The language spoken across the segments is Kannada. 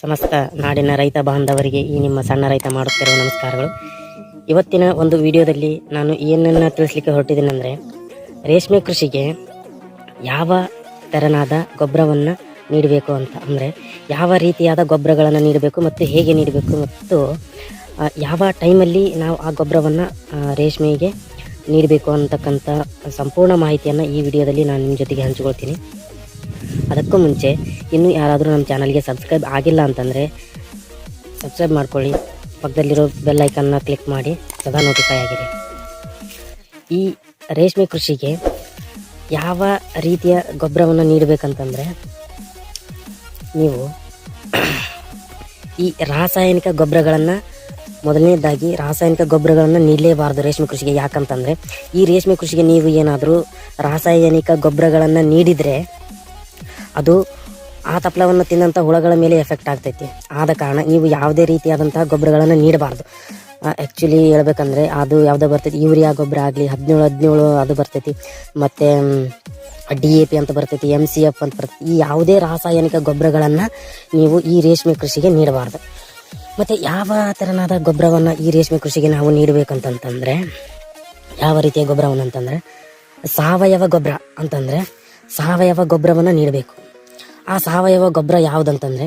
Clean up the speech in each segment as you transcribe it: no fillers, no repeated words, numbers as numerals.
ಸಮಸ್ತ ನಾಡಿನ ರೈತ ಬಾಂಧವರಿಗೆ ಈ ನಿಮ್ಮ ಸಣ್ಣ ರೈತ ಮಾಡುತ್ತಿರುವ ನಮಸ್ಕಾರಗಳು. ಇವತ್ತಿನ ಒಂದು ವಿಡಿಯೋದಲ್ಲಿ ನಾನು ಏನನ್ನು ತಿಳಿಸ್ಲಿಕ್ಕೆ ಹೊರಟಿದ್ದೀನಿ ಅಂದರೆ, ರೇಷ್ಮೆ ಕೃಷಿಗೆ ಯಾವ ತೆರನಾದ ಗೊಬ್ಬರವನ್ನು ನೀಡಬೇಕು ಅಂತ, ಅಂದರೆ ಯಾವ ರೀತಿಯಾದ ಗೊಬ್ಬರಗಳನ್ನು ನೀಡಬೇಕು ಮತ್ತು ಹೇಗೆ ನೀಡಬೇಕು ಮತ್ತು ಯಾವ ಟೈಮಲ್ಲಿ ನಾವು ಆ ಗೊಬ್ಬರವನ್ನು ರೇಷ್ಮೆಗೆ ನೀಡಬೇಕು ಅಂತಕ್ಕಂಥ ಸಂಪೂರ್ಣ ಮಾಹಿತಿಯನ್ನು ಈ ವಿಡಿಯೋದಲ್ಲಿ ನಾನು ನಿಮ್ಮ ಜೊತೆಗೆ ಹಂಚಿಕೊಳ್ತೀನಿ. ಅದಕ್ಕೂ ಮುಂಚೆ ಇನ್ನೂ ಯಾರಾದರೂ ನಮ್ಮ ಚಾನಲ್ಗೆ ಸಬ್ಸ್ಕ್ರೈಬ್ ಆಗಿಲ್ಲ ಅಂತಂದರೆ ಸಬ್ಸ್ಕ್ರೈಬ್ ಮಾಡ್ಕೊಳ್ಳಿ, ಪಕ್ಕದಲ್ಲಿರೋ ಬೆಲ್ ಐಕನ್ನ ಕ್ಲಿಕ್ ಮಾಡಿ ಸದಾ ನೋಟಿಫೈ ಆಗಿರಿ. ಈ ರೇಷ್ಮೆ ಕೃಷಿಗೆ ಯಾವ ರೀತಿಯ ಗೊಬ್ಬರವನ್ನು ನೀಡಬೇಕಂತಂದರೆ, ನೀವು ಈ ರಾಸಾಯನಿಕ ಗೊಬ್ಬರಗಳನ್ನು ಮೊದಲನೇದಾಗಿ ರಾಸಾಯನಿಕ ಗೊಬ್ಬರಗಳನ್ನು ನೀಡಲೇಬಾರ್ದು ರೇಷ್ಮೆ ಕೃಷಿಗೆ. ಯಾಕಂತಂದರೆ ಈ ರೇಷ್ಮೆ ಕೃಷಿಗೆ ನೀವು ಏನಾದರೂ ರಾಸಾಯನಿಕ ಗೊಬ್ಬರಗಳನ್ನು ನೀಡಿದರೆ ಅದು ಆ ತಪ್ಪಲವನ್ನು ತಿನ್ನಂಥ ಹುಳಗಳ ಮೇಲೆ ಎಫೆಕ್ಟ್ ಆಗ್ತೈತಿ. ಆದ ಕಾರಣ ನೀವು ಯಾವುದೇ ರೀತಿಯಾದಂತಹ ಗೊಬ್ಬರಗಳನ್ನು ನೀಡಬಾರ್ದು. ಆ್ಯಕ್ಚುಲಿ ಹೇಳ್ಬೇಕಂದ್ರೆ ಅದು ಯಾವುದೋ ಬರ್ತೈತಿ, ಯೂರಿಯಾ ಗೊಬ್ಬರ ಆಗಲಿ 17 ಅದು ಬರ್ತೈತಿ, ಮತ್ತು DAP ಅಂತ ಬರ್ತೈತಿ, MCF ಅಂತ ಬರ್ತೈತಿ. ಈ ಯಾವುದೇ ರಾಸಾಯನಿಕ ಗೊಬ್ಬರಗಳನ್ನು ನೀವು ಈ ರೇಷ್ಮೆ ಕೃಷಿಗೆ ನೀಡಬಾರ್ದು. ಮತ್ತು ಯಾವ ತೆರನಾದ ಗೊಬ್ಬರವನ್ನು ಈ ರೇಷ್ಮೆ ಕೃಷಿಗೆ ನಾವು ನೀಡಬೇಕಂತಂತಂದರೆ, ಯಾವ ರೀತಿಯ ಗೊಬ್ಬರವನ್ನು ಅಂತಂದರೆ ಸಾವಯವ ಗೊಬ್ಬರ ಅಂತಂದರೆ ಸಾವಯವ ಗೊಬ್ಬರವನ್ನು ನೀಡಬೇಕು. ಆ ಸಾವಯವ ಗೊಬ್ಬರ ಯಾವುದಂತಂದರೆ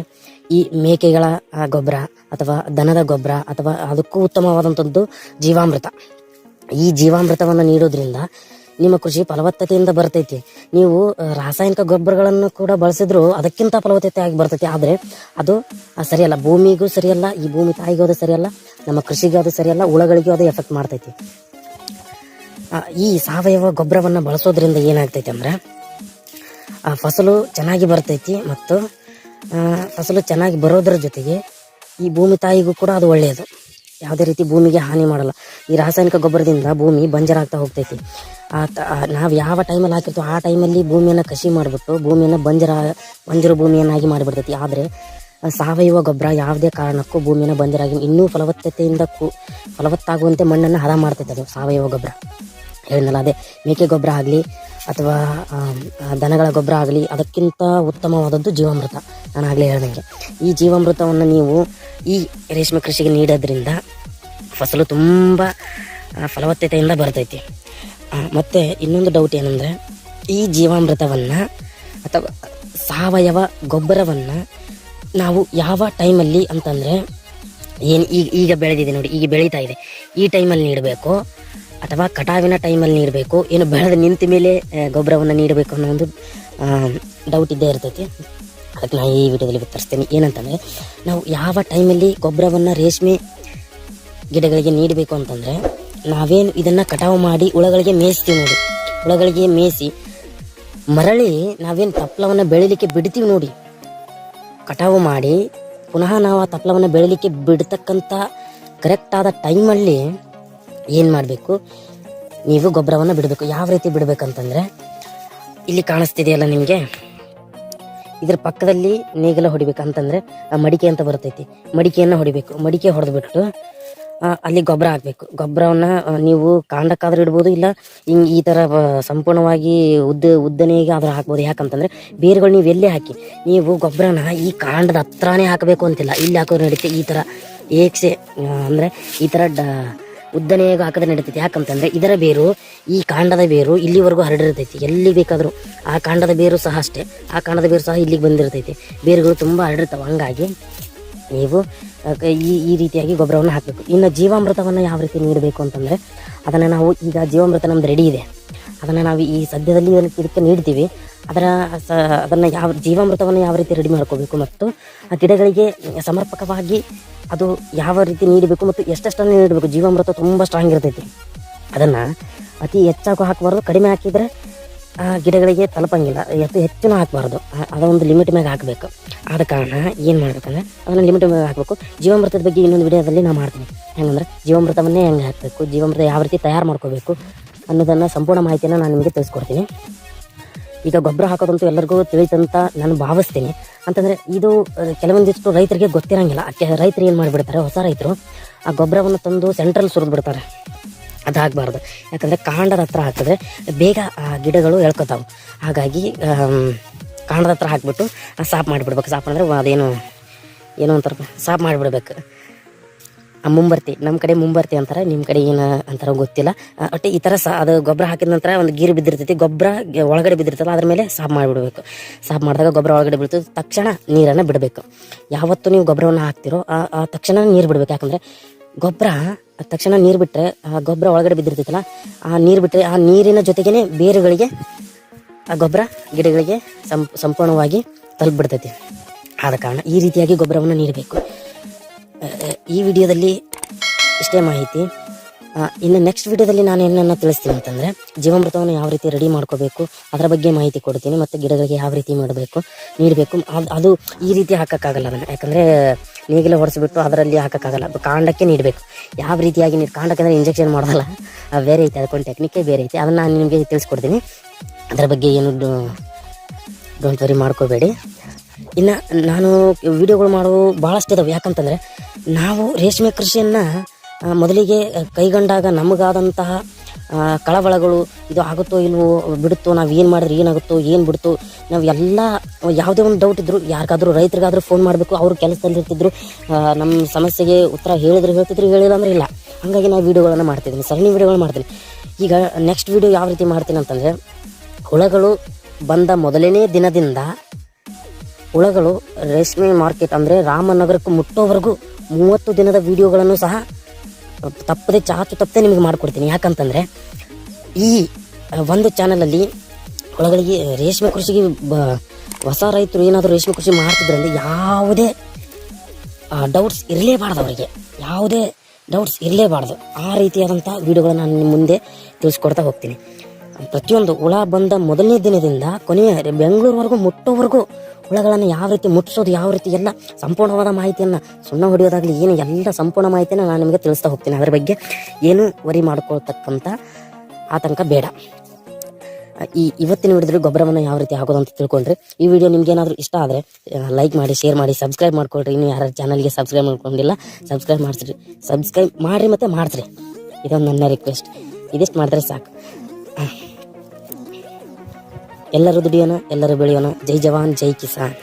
ಈ ಮೇಕೆಗಳ ಗೊಬ್ಬರ ಅಥವಾ ದನದ ಗೊಬ್ಬರ ಅಥವಾ ಅದಕ್ಕೂ ಉತ್ತಮವಾದಂಥದ್ದು ಜೀವಾಮೃತ. ಈ ಜೀವಾಮೃತವನ್ನು ನೀಡೋದ್ರಿಂದ ನಿಮ್ಮ ಕೃಷಿ ಫಲವತ್ತತೆಯಿಂದ ಬರ್ತೈತಿ. ನೀವು ರಾಸಾಯನಿಕ ಗೊಬ್ಬರಗಳನ್ನು ಕೂಡ ಬಳಸಿದ್ರು ಅದಕ್ಕಿಂತ ಫಲವತ್ತತೆ ಆಗಿ ಬರ್ತೈತಿ. ಆದರೆ ಅದು ಸರಿಯಲ್ಲ, ಭೂಮಿಗೂ ಸರಿಯಲ್ಲ, ಈ ಭೂಮಿ ತಾಯಿಗೂ ಅದು ಸರಿಯಲ್ಲ, ನಮ್ಮ ಕೃಷಿಗೂ ಅದು ಸರಿಯಲ್ಲ, ಹುಳಗಳಿಗೂ ಅದು ಎಫೆಕ್ಟ್ ಮಾಡ್ತೈತಿ. ಈ ಸಾವಯವ ಗೊಬ್ಬರವನ್ನು ಬಳಸೋದ್ರಿಂದ ಏನಾಗ್ತೈತಿ ಅಂದರೆ ಫಸಲು ಚೆನ್ನಾಗಿ ಬರ್ತೈತಿ, ಮತ್ತು ಫಸಲು ಚೆನ್ನಾಗಿ ಬರೋದ್ರ ಜೊತೆಗೆ ಈ ಭೂಮಿ ತಾಯಿಗೂ ಕೂಡ ಅದು ಒಳ್ಳೆಯದು. ಯಾವುದೇ ರೀತಿ ಭೂಮಿಗೆ ಹಾನಿ ಮಾಡಲ್ಲ. ಈ ರಾಸಾಯನಿಕ ಗೊಬ್ಬರದಿಂದ ಭೂಮಿ ಬಂಜರಾಗ್ತಾ ಹೋಗ್ತೈತಿ. ನಾವು ಯಾವ ಟೈಮಲ್ಲಿ ಹಾಕಿರ್ತೀವೋ ಆ ಟೈಮಲ್ಲಿ ಭೂಮಿಯನ್ನು ಕಸಿ ಮಾಡಿಬಿಟ್ಟು ಭೂಮಿಯನ್ನು ಬಂಜರು ಭೂಮಿಯನ್ನಾಗಿ ಮಾಡಿಬಿಡ್ತೈತಿ. ಆದರೆ ಸಾವಯವ ಗೊಬ್ಬರ ಯಾವುದೇ ಕಾರಣಕ್ಕೂ ಭೂಮಿಯನ್ನು ಬಂಜರಾಗಿ ಇನ್ನೂ ಫಲವತ್ತಾಗುವಂತೆ ಮಣ್ಣನ್ನು ಹದ ಮಾಡ್ತೈತೆ ಅದು ಸಾವಯವ ಗೊಬ್ಬರ. ಹೇಳಿದ್ನಲ್ಲ, ಅದೇ ಮೇಕೆ ಗೊಬ್ಬರ ಆಗಲಿ ಅಥವಾ ದನಗಳ ಗೊಬ್ಬರ ಆಗಲಿ ಅದಕ್ಕಿಂತ ಉತ್ತಮವಾದದ್ದು ಜೀವಾಮೃತ. ನಾನು ಆಗಲೇ ಹೇಳ್ದಂಗೆ ಈ ಜೀವಾಮೃತವನ್ನು ನೀವು ಈ ರೇಷ್ಮೆ ಕೃಷಿಗೆ ನೀಡೋದ್ರಿಂದ ಫಸಲು ತುಂಬ ಫಲವತ್ತತೆಯಿಂದ ಬರ್ತೈತಿ. ಮತ್ತು ಇನ್ನೊಂದು ಡೌಟ್ ಏನಂದರೆ, ಈ ಜೀವಾಮೃತವನ್ನು ಅಥವಾ ಸಾವಯವ ಗೊಬ್ಬರವನ್ನು ನಾವು ಯಾವ ಟೈಮಲ್ಲಿ ಅಂತಂದರೆ, ಏನು ಈಗ ಬೆಳೆದಿದೆ ನೋಡಿ, ಈಗ ಬೆಳೀತಾ ಇದೆ, ಈ ಟೈಮಲ್ಲಿ ನೀಡಬೇಕು ಅಥವಾ ಕಟಾವಿನ ಟೈಮಲ್ಲಿ ನೀಡಬೇಕು, ಏನು ಬೆಳೆದ ನಿಂತ ಮೇಲೆ ಗೊಬ್ಬರವನ್ನು ನೀಡಬೇಕು ಅನ್ನೋ ಒಂದು ಡೌಟ್ ಇದ್ದೇ ಇರ್ತೈತಿ. ಅದಕ್ಕೆ ನಾನು ಈ ವಿಡಿಯೋದಲ್ಲಿ ವಿತರಿಸ್ತೇನೆ. ಏನಂತಂದರೆ, ನಾವು ಯಾವ ಟೈಮಲ್ಲಿ ಗೊಬ್ಬರವನ್ನು ರೇಷ್ಮೆ ಗಿಡಗಳಿಗೆ ನೀಡಬೇಕು ಅಂತಂದರೆ, ನಾವೇನು ಇದನ್ನು ಕಟಾವು ಮಾಡಿ ಹುಳಗಳಿಗೆ ಮೇಯಿಸ್ತೀವಿ ನೋಡಿ, ಹುಳಗಳಿಗೆ ಮೇಯಿಸಿ ಮರಳಿ ನಾವೇನು ತಪ್ಪಲವನ್ನು ಬೆಳಿಲಿಕ್ಕೆ ಬಿಡ್ತೀವಿ ನೋಡಿ, ಕಟಾವು ಮಾಡಿ ಪುನಃ ನಾವು ಆ ತಪ್ಪಲವನ್ನು ಬೆಳಿಲಿಕ್ಕೆ ಬಿಡ್ತಕ್ಕಂಥ ಕರೆಕ್ಟಾದ ಟೈಮಲ್ಲಿ ಏನು ಮಾಡಬೇಕು, ನೀವು ಗೊಬ್ಬರವನ್ನು ಬಿಡಬೇಕು. ಯಾವ ರೀತಿ ಬಿಡಬೇಕಂತಂದರೆ, ಇಲ್ಲಿ ಕಾಣಿಸ್ತಿದೆಯಲ್ಲ ನಿಮಗೆ, ಇದ್ರ ಪಕ್ಕದಲ್ಲಿ ನೇಗಿಲ ಹೊಡಿಬೇಕಂತಂದರೆ ಮಡಿಕೆ ಅಂತ ಬರ್ತೈತಿ, ಮಡಿಕೆಯನ್ನು ಹೊಡಿಬೇಕು. ಮಡಿಕೆ ಹೊಡೆದ್ಬಿಟ್ಟು ಅಲ್ಲಿ ಗೊಬ್ಬರ ಹಾಕಬೇಕು. ಗೊಬ್ಬರವನ್ನು ನೀವು ಕಾಂಡಕ್ಕಾದ್ರೂ ಇಡ್ಬೋದು, ಇಲ್ಲ ಈ ಥರ ಸಂಪೂರ್ಣವಾಗಿ ಉದ್ದನೆಗೆ ಆದರೂ ಹಾಕ್ಬೋದು. ಯಾಕಂತಂದರೆ ಬೇರುಗಳು ನೀವು ಎಲ್ಲೇ ಹಾಕಿ, ನೀವು ಗೊಬ್ಬರನ ಈ ಕಾಂಡದ ಹತ್ರನೇ ಹಾಕಬೇಕು ಅಂತಿಲ್ಲ, ಇಲ್ಲಿ ಹಾಕೋದು ನಡೀತೆ. ಈ ಥರ ಏಕ್ಸೆ ಅಂದರೆ ಈ ಥರ ಉದ್ದನೆಯಾಗಿ ಹಾಕಿದ್ರೆ ನಡೀತೈತಿ. ಯಾಕಂತಂದರೆ ಇದರ ಬೇರು, ಈ ಕಾಂಡದ ಬೇರು ಇಲ್ಲಿವರೆಗೂ ಹರಡಿರ್ತೈತಿ. ಎಲ್ಲಿ ಬೇಕಾದರೂ ಆ ಕಾಂಡದ ಬೇರು ಸಹ ಅಷ್ಟೇ, ಆ ಕಾಂಡದ ಬೇರು ಸಹ ಇಲ್ಲಿಗೆ ಬಂದಿರ್ತೈತಿ. ಬೇರುಗಳು ತುಂಬ ಹರಡಿರ್ತಾವೆ. ಹಂಗಾಗಿ ನೀವು ಈ ರೀತಿಯಾಗಿ ಗೊಬ್ಬರವನ್ನು ಹಾಕಬೇಕು. ಇನ್ನು ಜೀವಾಮೃತವನ್ನು ಯಾವ ರೀತಿ ನೀಡಬೇಕು ಅಂತಂದರೆ, ಅದನ್ನು ನಾವು ಈಗ ಜೀವಾಮೃತ ನಮ್ದು ರೆಡಿ ಇದೆ, ಅದನ್ನು ನಾವು ಈ ಸದ್ಯದಲ್ಲಿ ಇದಕ್ಕೆ ನೀಡ್ತೀವಿ. ಅದನ್ನು ಜೀವಾಮೃತವನ್ನು ಯಾವ ರೀತಿ ರೆಡಿ ಮಾಡ್ಕೋಬೇಕು ಮತ್ತು ಆ ಗಿಡಗಳಿಗೆ ಸಮರ್ಪಕವಾಗಿ ಅದು ಯಾವ ರೀತಿ ನೀಡಬೇಕು ಮತ್ತು ಎಷ್ಟೆಷ್ಟನ್ನು ನೀಡಬೇಕು. ಜೀವಾಮೃತ ತುಂಬ ಸ್ಟ್ರಾಂಗ್ ಇರ್ತೈತಿ, ಅದನ್ನು ಅತಿ ಹೆಚ್ಚಾಗೂ ಹಾಕಬಾರ್ದು, ಕಡಿಮೆ ಹಾಕಿದರೆ ಗಿಡಗಳಿಗೆ ತಲುಪಂಗಿಲ್ಲ. ಹೆಚ್ಚು ಹಾಕಬಾರ್ದು, ಅದೊಂದು ಲಿಮಿಟ್ ಮ್ಯಾಗ ಹಾಕಬೇಕು. ಆದ ಕಾರಣ ಏನು ಮಾಡಬೇಕಂದ್ರೆ ಅದನ್ನು ಲಿಮಿಟ್ ಮ್ಯಾಗ ಹಾಕಬೇಕು. ಜೀವಾಮೃತದ ಬಗ್ಗೆ ಇನ್ನೊಂದು ವಿಡಿಯೋದಲ್ಲಿ ನಾನು ಮಾಡ್ತೀನಿ. ಹೆಂಗಂದ್ರೆ ಜೀವಾಮೃತವನ್ನೇ ಹೆಂಗೆ ಹಾಕಬೇಕು, ಜೀವಾಮೃತ ಯಾವ ರೀತಿ ತಯಾರು ಮಾಡ್ಕೋಬೇಕು ಅನ್ನೋದನ್ನು ಸಂಪೂರ್ಣ ಮಾಹಿತಿಯನ್ನು ನಾನು ನಿಮಗೆ ತಿಳಿಸ್ಕೊಡ್ತೀನಿ. ಈಗ ಗೊಬ್ಬರ ಹಾಕೋದಂತೂ ಎಲ್ಲರಿಗೂ ತಿಳಿತಂತ ನಾನು ಭಾವಿಸ್ತೀನಿ. ಅಂತಂದರೆ ಇದು ಕೆಲವೊಂದಿಷ್ಟು ರೈತರಿಗೆ ಗೊತ್ತಿರೋಂಗಿಲ್ಲ. ರೈತರು ಏನು ಮಾಡಿಬಿಡ್ತಾರೆ, ಹೊಸ ರೈತರು ಆ ಗೊಬ್ಬರವನ್ನು ತಂದು ಸೆಂಟ್ರಲ್ಲಿ ಸುರಿದು ಬಿಡ್ತಾರೆ. ಅದು ಆಗಬಾರ್ದು. ಯಾಕಂದರೆ ಕಾಂಡದ ಹತ್ರ ಹಾಕಿದ್ರೆ ಬೇಗ ಆ ಗಿಡಗಳು ಎಳ್ಕೊತಾವೆ. ಹಾಗಾಗಿ ಕಾಂಡದ ಹತ್ರ ಹಾಕಿಬಿಟ್ಟು ಸಾಫ್ ಮಾಡಿಬಿಡ್ಬೇಕು. ಸಾಫ್ ಅಂದರೆ ಅದೇನು ಏನೋ ಒಂಥರ ಸಾಫ್ ಮಾಡಿಬಿಡ್ಬೇಕು. ಮುಂಬರ್ತಿ, ನಮ್ಮ ಕಡೆ ಮುಂಬರ್ತಿ ಅಂತಾರೆ, ನಿಮ್ಮ ಕಡೆ ಏನು ಅಂತಾರೋ ಗೊತ್ತಿಲ್ಲ. ಒಟ್ಟು ಈ ಥರ ಅದು ಗೊಬ್ಬರ ಹಾಕಿದ ನಂತರ ಒಂದು ಗೀರು ಬಿದ್ದಿರ್ತೈತಿ, ಗೊಬ್ಬರ ಒಳಗಡೆ ಬಿದ್ದಿರ್ತಲ್ಲ, ಅದ್ರ ಮೇಲೆ ಸಾಫ್ ಮಾಡಿಬಿಡ್ಬೇಕು. ಸಾಫ್ ಮಾಡಿದಾಗ ಗೊಬ್ಬರ ಒಳಗಡೆ ಬೀಳ್ತದೆ, ತಕ್ಷಣ ನೀರನ್ನು ಬಿಡಬೇಕು. ಯಾವತ್ತು ನೀವು ಗೊಬ್ಬರವನ್ನು ಹಾಕ್ತಿರೋ ಆ ತಕ್ಷಣ ನೀರು ಬಿಡಬೇಕು. ಯಾಕಂದರೆ ಗೊಬ್ಬರ ತಕ್ಷಣ ನೀರು ಬಿಟ್ಟರೆ ಆ ಗೊಬ್ಬರ ಒಳಗಡೆ ಬಿದ್ದಿರ್ತೈತಲ್ಲ, ಆ ನೀರು ಬಿಟ್ಟರೆ ಆ ನೀರಿನ ಜೊತೆಗೇ ಬೇರುಗಳಿಗೆ ಆ ಗೊಬ್ಬರ ಗಿಡಗಳಿಗೆ ಸಂಪೂರ್ಣವಾಗಿ ತಲುಪಿಬಿಡ್ತೈತಿ. ಆದ ಕಾರಣ ಈ ರೀತಿಯಾಗಿ ಗೊಬ್ಬರವನ್ನು ನೀಡಬೇಕು. ಈ ವಿಡಿಯೋದಲ್ಲಿ ಇಷ್ಟೇ ಮಾಹಿತಿ. ಇನ್ನು ನೆಕ್ಸ್ಟ್ ವಿಡಿಯೋದಲ್ಲಿ ನಾನು ಏನನ್ನ ತಿಳಿಸ್ತೀನಿ ಅಂತಂದರೆ, ಜೀವಾಮೃತವನ್ನು ಯಾವ ರೀತಿ ರೆಡಿ ಮಾಡ್ಕೋಬೇಕು ಅದರ ಬಗ್ಗೆ ಮಾಹಿತಿ ಕೊಡ್ತೀನಿ. ಮತ್ತು ಗಿಡಗಳಿಗೆ ಯಾವ ರೀತಿ ನೀಡಬೇಕು. ಅದು ಈ ರೀತಿ ಹಾಕೋಕ್ಕಾಗಲ್ಲ ಅದನ್ನು, ಯಾಕಂದರೆ ನೇಗಿಲ ಹೊಡೆಸ್ಬಿಟ್ಟು ಅದರಲ್ಲಿ ಹಾಕೋಕ್ಕಾಗಲ್ಲ. ಕಾಂಡಕ್ಕೆ ನೀಡಬೇಕು. ಯಾವ ರೀತಿಯಾಗಿ ಕಾಂಡಕ್ಕೆ ಅಂದರೆ ಇಂಜೆಕ್ಷನ್ ಮಾಡೋಲ್ಲ, ಬೇರೆ ಐತೆ, ಅದಕ್ಕೊಂದು ಟೆಕ್ನಿಕೇ ಬೇರೆ ಐತೆ. ಅದನ್ನು ನಾನು ನಿಮಗೆ ತಿಳಿಸ್ಕೊಡ್ತೀನಿ. ಅದರ ಬಗ್ಗೆ ಏನು ಡೋಂಟ್ ವರಿ ಮಾಡ್ಕೋಬೇಡಿ. ಇನ್ನು ನಾನು ವಿಡಿಯೋಗಳು ಮಾಡೋದು ಭಾಳಷ್ಟು ಇದಾವೆ. ಯಾಕಂತಂದರೆ ನಾವು ರೇಷ್ಮೆ ಕೃಷಿಯನ್ನು ಮೊದಲಿಗೆ ಕೈಗೊಂಡಾಗ ನಮಗಾದಂತಹ ಕಳವಳಗಳು, ಇದು ಆಗುತ್ತೋ ಇಲ್ವೋ, ಬಿಡುತ್ತೋ, ನಾವು ಏನು ಮಾಡಿದ್ರೆ ಏನಾಗುತ್ತೋ, ಏನು ಬಿಡುತ್ತೋ, ನಾವು ಎಲ್ಲ ಯಾವುದೇ ಒಂದು ಡೌಟ್ ಇದ್ದರು ಯಾರಿಗಾದರೂ ರೈತರಿಗಾದರೂ ಫೋನ್ ಮಾಡಬೇಕು. ಅವರು ಕೆಲಸದಲ್ಲಿರ್ತಿದ್ರು, ನಮ್ಮ ಸಮಸ್ಯೆಗೆ ಉತ್ತರ ಹೇಳ್ತಿದ್ರು, ಹೇಳಿಲ್ಲ ಅಂದರೆ ಇಲ್ಲ. ಹಾಗಾಗಿ ನಾವು ವೀಡಿಯೋಗಳನ್ನು ಮಾಡ್ತಿದ್ದೀನಿ, ಸರಣಿ ವೀಡಿಯೋಗಳು ಮಾಡ್ತೀನಿ. ಈಗ ನೆಕ್ಸ್ಟ್ ವೀಡಿಯೋ ಯಾವ ರೀತಿ ಮಾಡ್ತೀನಿ ಅಂತಂದರೆ, ಹುಳಗಳು ಬಂದ ಮೊದಲನೇ ದಿನದಿಂದ ಹುಳಗಳು ರೇಷ್ಮೆ ಮಾರ್ಕೆಟ್ ಅಂದರೆ ರಾಮನಗರಕ್ಕೆ ಮುಟ್ಟೋವರೆಗೂ 30 ದಿನದ ವೀಡಿಯೋಗಳನ್ನು ಸಹ ತಪ್ಪದೆ ನಿಮಗೆ ಮಾಡಿಕೊಡ್ತೀನಿ. ಯಾಕಂತಂದರೆ ಈ ಒಂದು ಚಾನಲಲ್ಲಿ ಹುಳಗಳಿಗೆ ರೇಷ್ಮೆ ಕೃಷಿಗೆ ಹೊಸ ರೈತರು ಏನಾದರೂ ರೇಷ್ಮೆ ಕೃಷಿ ಮಾಡ್ತಿದ್ರಂದರೆ ಯಾವುದೇ ಡೌಟ್ಸ್ ಇರಲೇಬಾರ್ದು, ಅವರಿಗೆ ಯಾವುದೇ ಡೌಟ್ಸ್ ಇರಲೇಬಾರ್ದು. ಆ ರೀತಿಯಾದಂಥ ವೀಡಿಯೋಗಳನ್ನು ನಾನು ನಿಮ್ಮ ಮುಂದೆ ತಿಳಿಸ್ಕೊಡ್ತಾ ಹೋಗ್ತೀನಿ. ಪ್ರತಿಯೊಂದು ಹುಳ ಬಂದ ಮೊದಲನೇ ದಿನದಿಂದ ಕೊನೆಯ ಬೆಂಗಳೂರುವರೆಗೂ ಮುಟ್ಟೋವರೆಗೂ ಹುಳಗಳನ್ನು ಯಾವ ರೀತಿ ಮುಟ್ಟಿಸೋದು, ಯಾವ ರೀತಿ ಎಲ್ಲ ಸಂಪೂರ್ಣವಾದ ಮಾಹಿತಿಯನ್ನು, ಸುಣ್ಣ ಹೊಡೆಯೋದಾಗಲಿ ಏನು ಎಲ್ಲ ಸಂಪೂರ್ಣ ಮಾಹಿತಿಯನ್ನು ನಾನು ನಿಮಗೆ ತಿಳಿಸ್ತಾ ಹೋಗ್ತೀನಿ. ಅದರ ಬಗ್ಗೆ ಏನು ವರಿ ಮಾಡ್ಕೊಳ್ತಕ್ಕಂಥ ಆತಂಕ ಬೇಡ. ಇವತ್ತಿನ ವಿಡಿಯೋದಲ್ಲಿ ಗೊಬ್ಬರವನ್ನು ಯಾವ ರೀತಿ ಹಾಕೋದು ಅಂತ ತಿಳ್ಕೊಂಡ್ರೆ, ಈ ವಿಡಿಯೋ ನಿಮ್ಗೇನಾದರೂ ಇಷ್ಟ ಆದರೆ ಲೈಕ್ ಮಾಡಿ, ಶೇರ್ ಮಾಡಿ, ಸಬ್ಸ್ಕ್ರೈಬ್ ಮಾಡ್ಕೊಳ್ರಿ. ಇನ್ನು ಯಾರು ಚಾನಲ್ಗೆ ಸಬ್ಸ್ಕ್ರೈಬ್ ಮಾಡ್ಕೊಂಡಿಲ್ಲ ಸಬ್ಸ್ಕ್ರೈಬ್ ಮಾಡಿಸ್ರಿ, ಸಬ್ಸ್ಕ್ರೈಬ್ ಮಾಡಿರಿ ಮತ್ತು ಮಾಡಿಸ್ರಿ. ಇದೊಂದು ನನ್ನ ರಿಕ್ವೆಸ್ಟ್. ಇದಿಷ್ಟು ಮಾಡಿದ್ರೆ ಸಾಕು. ಎಲ್ಲರೂ ದುಡಿಯೋಣ, ಎಲ್ಲರೂ ಬೆಳೆಯೋಣ. ಜೈ ಜವಾನ್, ಜೈ ಕಿಸಾನ್.